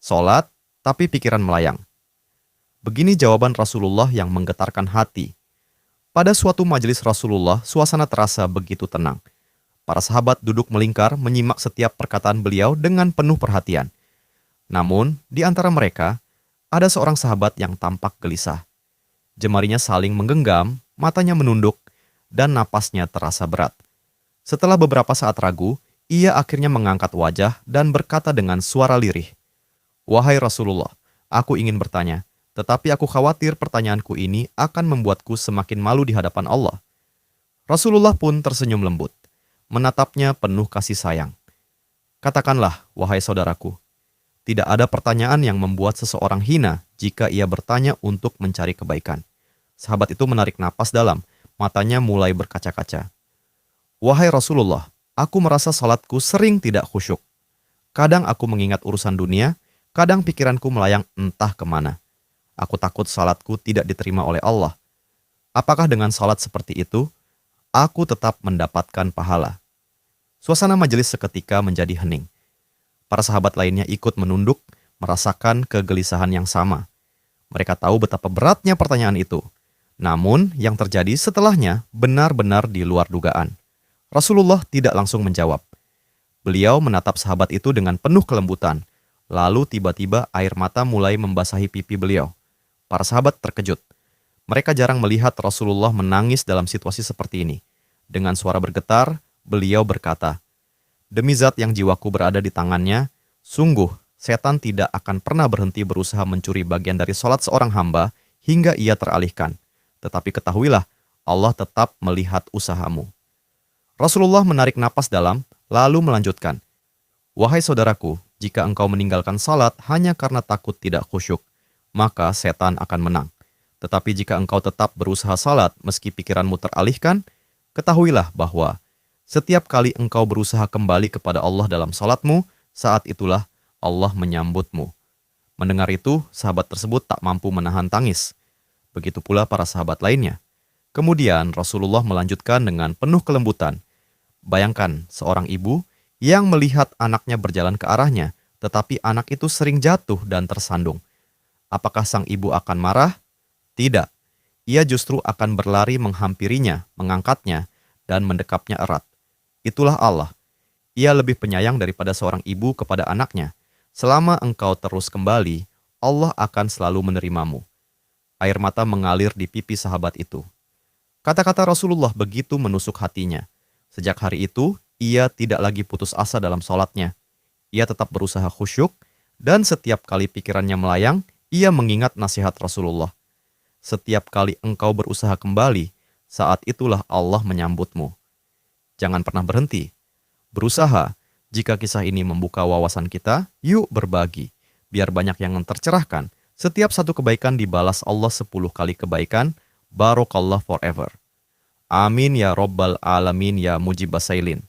Sholat, tapi pikiran melayang. Begini jawaban Rasulullah yang menggetarkan hati. Pada suatu majelis Rasulullah, suasana terasa begitu tenang. Para sahabat duduk melingkar menyimak setiap perkataan beliau dengan penuh perhatian. Namun, di antara mereka, ada seorang sahabat yang tampak gelisah. Jemarinya saling menggenggam, matanya menunduk, dan napasnya terasa berat. Setelah beberapa saat ragu, ia akhirnya mengangkat wajah dan berkata dengan suara lirih, "Wahai Rasulullah, aku ingin bertanya, tetapi aku khawatir pertanyaanku ini akan membuatku semakin malu di hadapan Allah." Rasulullah pun tersenyum lembut, menatapnya penuh kasih sayang. "Katakanlah, wahai saudaraku, tidak ada pertanyaan yang membuat seseorang hina jika ia bertanya untuk mencari kebaikan." Sahabat itu menarik napas dalam, matanya mulai berkaca-kaca. "Wahai Rasulullah, aku merasa salatku sering tidak khusyuk. Kadang aku mengingat urusan dunia, kadang pikiranku melayang entah kemana. Aku takut salatku tidak diterima oleh Allah. Apakah dengan salat seperti itu, aku tetap mendapatkan pahala?" Suasana majelis seketika menjadi hening. Para sahabat lainnya ikut menunduk, merasakan kegelisahan yang sama. Mereka tahu betapa beratnya pertanyaan itu. Namun, yang terjadi setelahnya benar-benar di luar dugaan. Rasulullah tidak langsung menjawab. Beliau menatap sahabat itu dengan penuh kelembutan. Lalu tiba-tiba air mata mulai membasahi pipi beliau. Para sahabat terkejut. Mereka jarang melihat Rasulullah menangis dalam situasi seperti ini. Dengan suara bergetar, beliau berkata, "Demi zat yang jiwaku berada di tangannya, sungguh setan tidak akan pernah berhenti berusaha mencuri bagian dari sholat seorang hamba hingga ia teralihkan. Tetapi ketahuilah, Allah tetap melihat usahamu." Rasulullah menarik napas dalam, lalu melanjutkan, "Wahai saudaraku, jika engkau meninggalkan salat hanya karena takut tidak khusyuk, maka setan akan menang. Tetapi jika engkau tetap berusaha salat meski pikiranmu teralihkan, ketahuilah bahwa setiap kali engkau berusaha kembali kepada Allah dalam salatmu, saat itulah Allah menyambutmu." Mendengar itu, sahabat tersebut tak mampu menahan tangis. Begitu pula para sahabat lainnya. Kemudian Rasulullah melanjutkan dengan penuh kelembutan. Bayangkan seorang ibu yang melihat anaknya berjalan ke arahnya, tetapi anak itu sering jatuh dan tersandung. Apakah sang ibu akan marah? Tidak. Ia justru akan berlari menghampirinya, mengangkatnya, dan mendekapnya erat. Itulah Allah. Ia lebih penyayang daripada seorang ibu kepada anaknya. Selama engkau terus kembali, Allah akan selalu menerimamu. Air mata mengalir di pipi sahabat itu. Kata-kata Rasulullah begitu menusuk hatinya. Sejak hari itu, ia tidak lagi putus asa dalam sholatnya. Ia tetap berusaha khusyuk, dan setiap kali pikirannya melayang, ia mengingat nasihat Rasulullah. Setiap kali engkau berusaha kembali, saat itulah Allah menyambutmu. Jangan pernah berhenti. Berusaha. Jika kisah ini membuka wawasan kita, yuk berbagi. Biar banyak yang tercerahkan. Setiap satu kebaikan dibalas Allah 10 kali kebaikan. Barokallah forever. Amin ya Rabbal Alamin ya Mujibasailin.